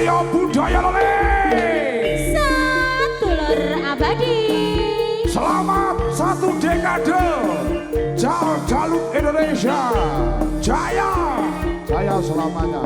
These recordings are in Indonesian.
Karya budaya lele. Sadulur abadi. Selamat satu dekade. Jaluk Indonesia. Jaya. Jaya selamanya.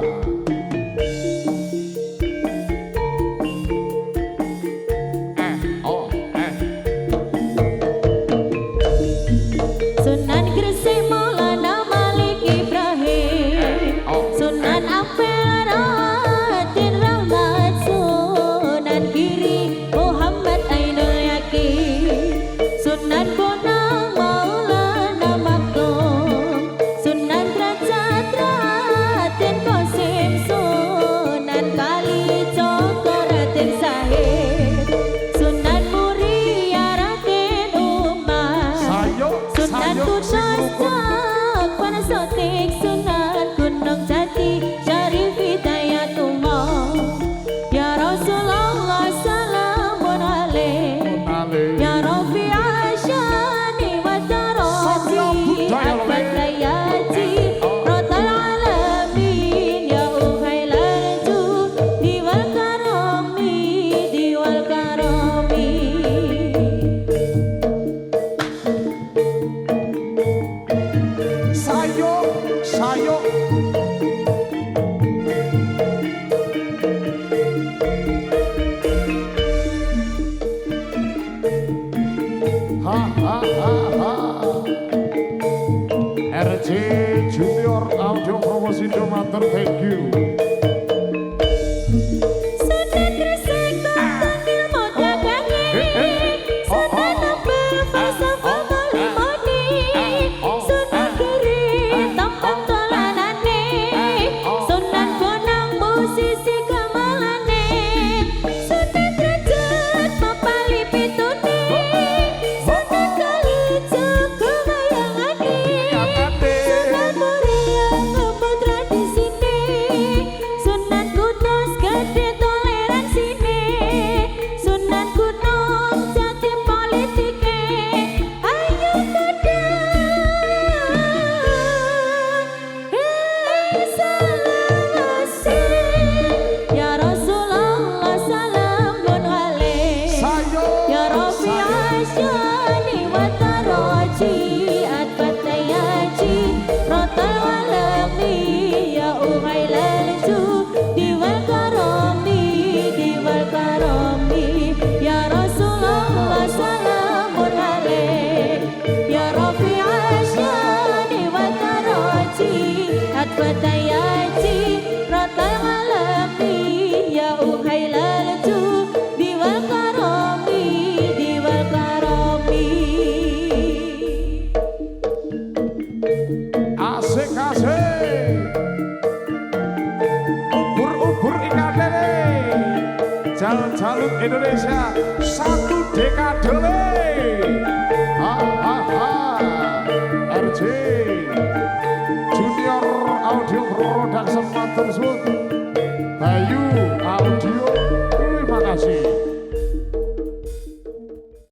Sunan Gresik Maulana Malik Ibrahim. Sunan Ampel Raden Rahmat. Sunan Giri Muhammad Ainul Yakin. Sunan Bonang Maulana Maktum. Sunan Derajat Raden Qasim. Sunan Kalijogo Raden Zahid. Sunan Muria Raden Umar. Sunan Kudus Jak Panasotik. Sunan Gunung Jati Syarif Hidayatullah. Ya Rasulullah salamun alaik. Ya Rafi Asyani wa Tarati Abad Layati Rotal Alamin. Ya Uhailal Judi wal Karami. Diwal Karami. Sayo. RJ Junior Audio Promosi Domater, thank you. Sunan Gresik Kota Ilmu Dagangi. Sunan Ampel Falsafah Kalimani. Sunan Giri Tempat Dolanane. Sunan Bonang Musisi Gamalane. Sunan Derajat Mapali Pitune. Sunan Kalijogo Mayangane. Sunan Muria Ngebut tradisine. Sunan Kudus Gede toleransinya. Sunan Gunung Jati politike. Ayo selawase. Ya Rasulullah salamun alaik. Ya Rafi Asyani wa Taraji Adbat Dayaji Rotal Walami. Ya Uhailal Judi wal Karami. Diwal Karami. Ya Rasulullah salamun alaik. Ya Rafi Asyani wa Taraji Adbat Dayaji Rotal Walami. Ya Uhailal Judi wal Karami. Diwal Karami. Asik. Ubur ikatene. Jaluk Indonesia satu dekade le. RJ Junior Audio Production matur suwun.